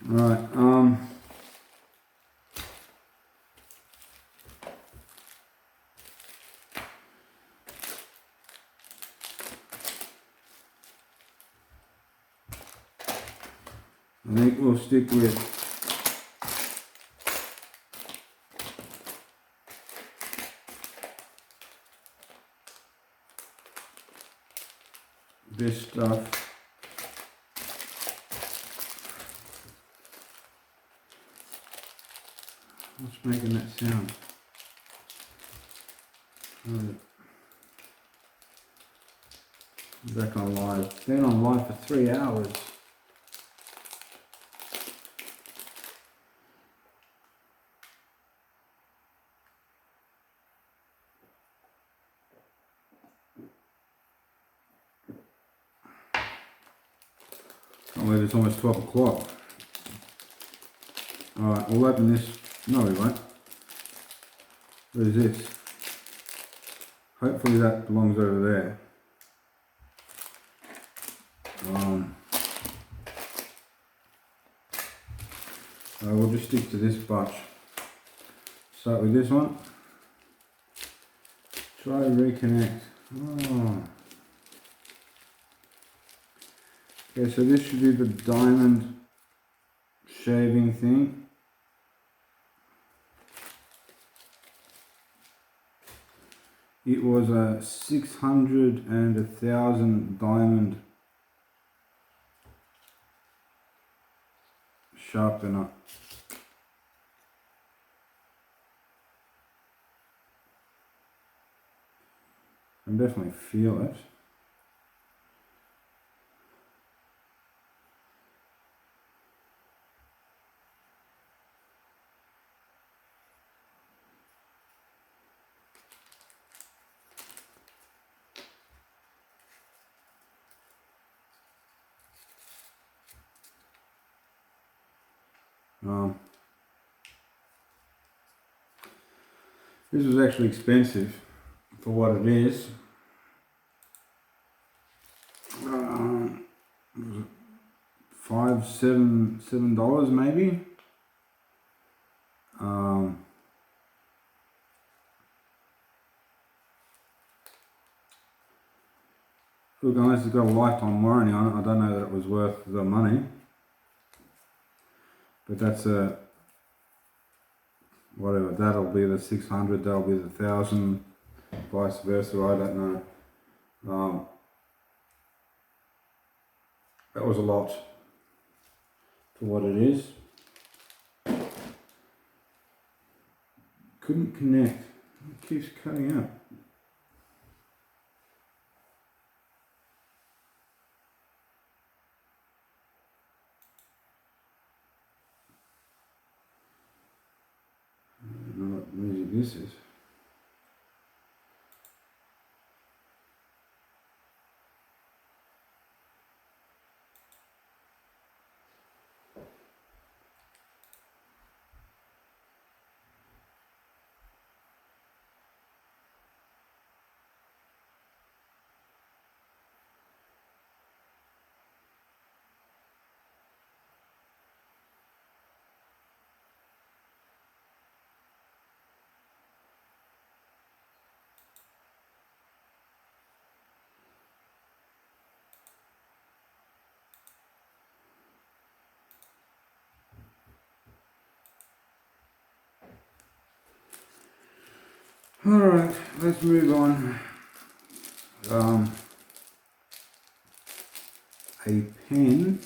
Right, I think we'll stick with this stuff. What's making that sound? Back on live. Been on live for 3 hours. Can't believe it's almost 12 o'clock. Alright, we'll open this. No, we won't. What is this? Hopefully that belongs over there. We'll just stick to this bunch. Start with this one. Try to reconnect. Oh. Okay, so this should be the diamond shaving thing. It was a 600 and 1,000 diamond sharpener. I can definitely feel it. This was actually expensive for what it is. $7 maybe. Look, unless it's got a lifetime warranty on it, I don't know that it was worth the money. But that's a whatever. That'll be the 600. That'll be the 1,000. Vice versa. I don't know. That was a lot for what it is. Couldn't connect. It keeps cutting out. I don't know what music this is. Alright, let's move on. A pen.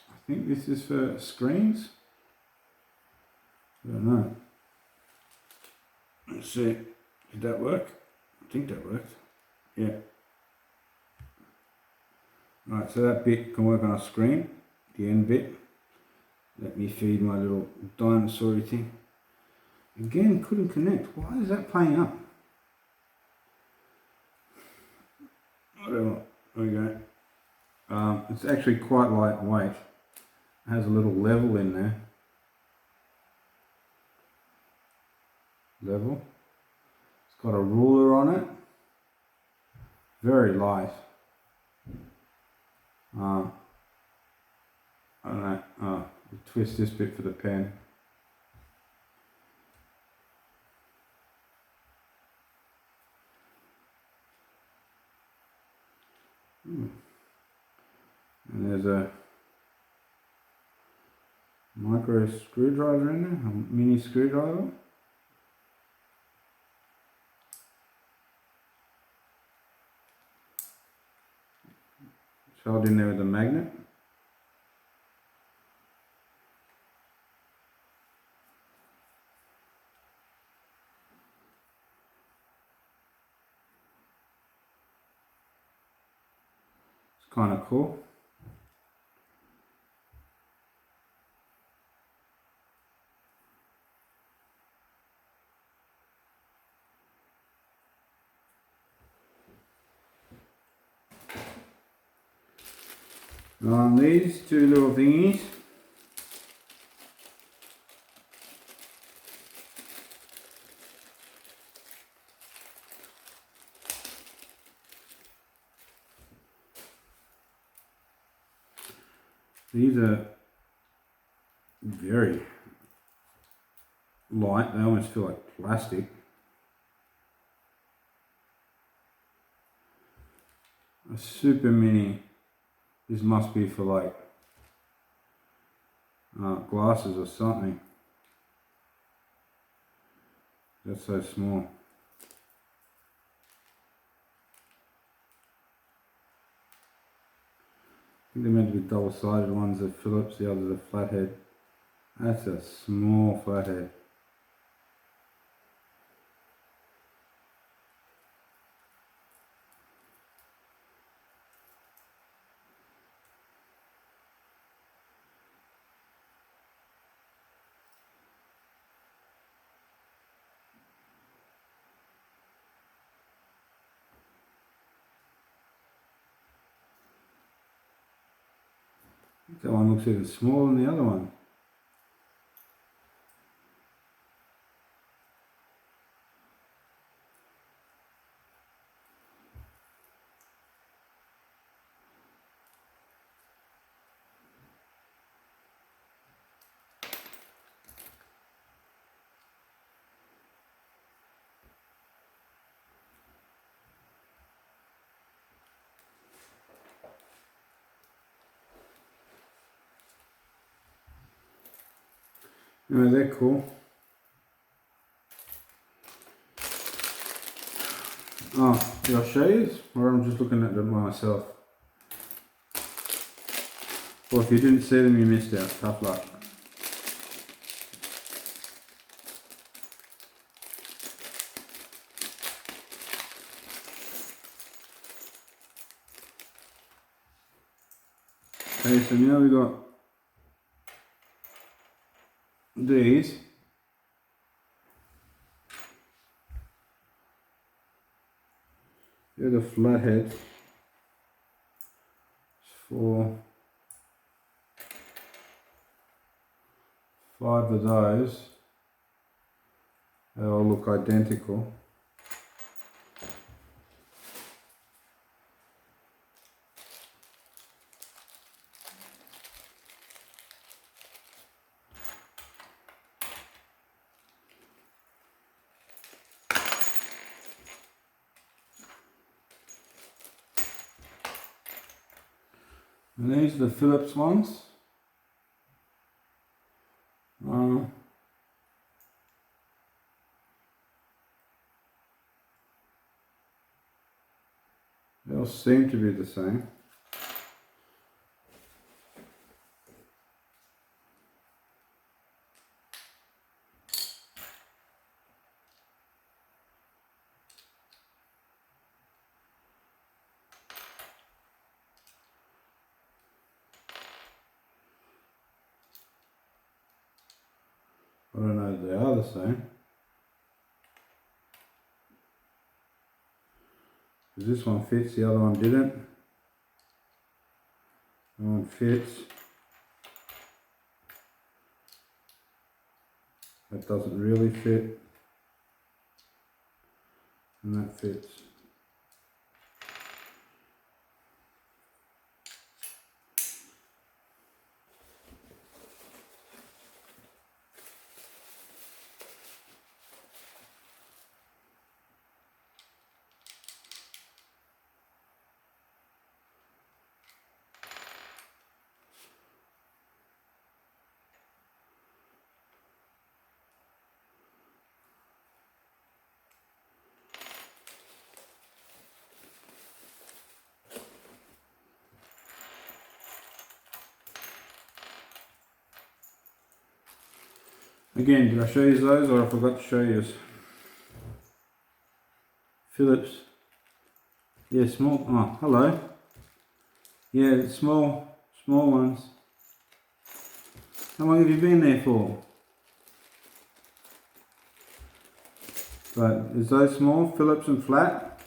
I think this is for screens. I don't know. Let's see. Did that work? I think that worked. Yeah. Right, so that bit can work on a screen, the end bit. Let me feed my little dinosaur thing. Again, couldn't connect. Why is that playing up? Whatever. There we go. It's actually quite lightweight. It has a little level in there. Level. It's got a ruler on it. Very light. I don't know. Twist this bit for the pen. And there's a micro screwdriver in there, a mini screwdriver. It's held in there with a magnet. It's kind of cool. These two little thingies, these are very light, they almost feel like plastic. A super mini. This must be for like glasses or something. That's so small. I think they're meant to be double-sided. One's a Phillips, the other's a flathead. That's a small flathead. That one looks even smaller than the other one. Anyway, they're cool. Oh, did I show you? Or I'm just looking at them myself. Well, if you didn't see them, you missed out. Tough luck. Okay, so now we got these. They're the flatheads. For 5 of those, they all look identical. And these are the Phillips ones. They all seem to be the same. I don't know if they are the same. Because this one fits, the other one didn't. That one fits. That doesn't really fit. and that fits. Again, did I show you those or I forgot to show you? Phillips. Yeah, small. Oh, hello. Yeah, small ones. How long have you been there for? But is those small, Phillips and flat?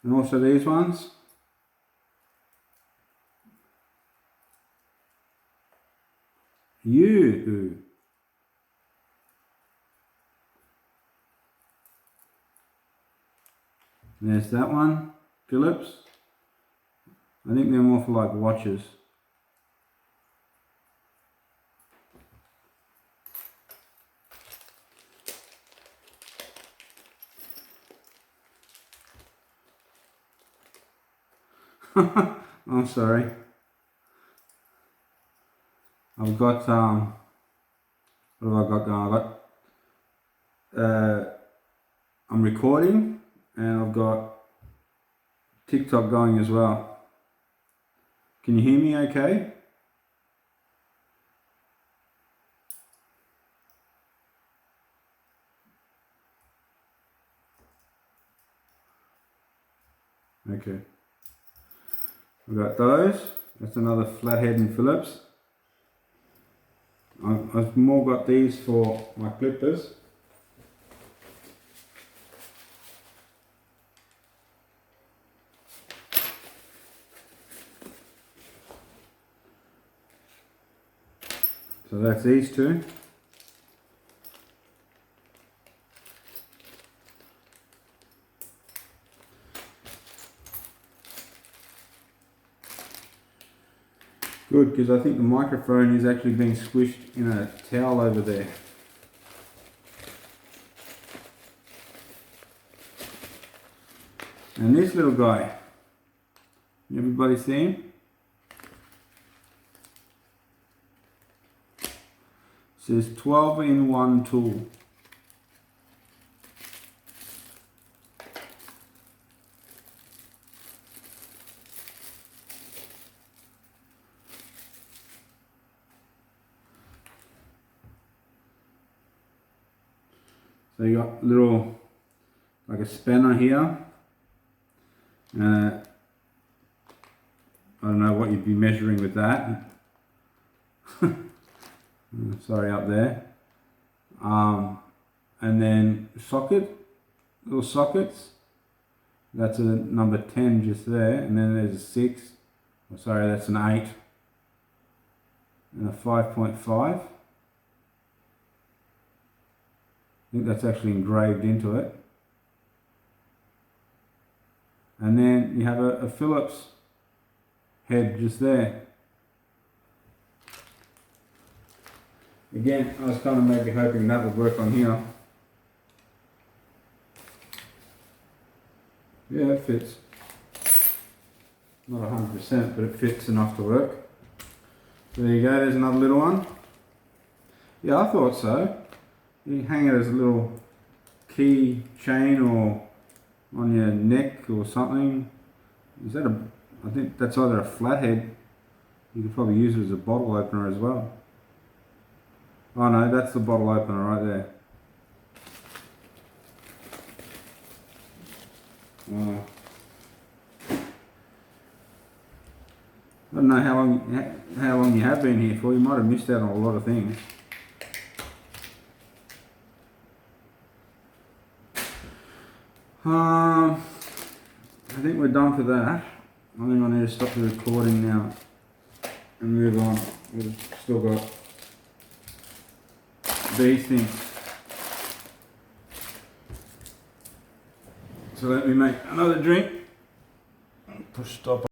And also these ones? You. There's that one, Phillips. I think they're more for like watches. I'm sorry. I've got what have I got going? I'm recording and I've got TikTok going as well. Can you hear me okay? Okay. I've got those. That's another flathead and Phillips. I've more got these for my clippers. So that's these two. Good, because I think the microphone is actually being squished in a towel over there. And this little guy, everybody see him? It says 12-in-1 tool. So you got little, like a spanner here. I don't know what you'd be measuring with that. Sorry, up there. And then little sockets. That's a number 10 just there. And then there's a 6. Oh, sorry, that's an 8. And a 5.5. I think that's actually engraved into it. And then you have a Phillips head just there. Again, I was kind of maybe hoping that would work on here. Yeah, it fits. Not 100%, but it fits enough to work. So there you go, there's another little one. Yeah, I thought so. You can hang it as a little key chain or on your neck or something. Is that I think that's either a flathead. You could probably use it as a bottle opener as well. Oh no, that's the bottle opener right there. I don't know how long you have been here for. You might have missed out on a lot of things. I think we're done for that. I think I need to stop the recording now and move on. We've still got these things. So let me make another drink. Push stop.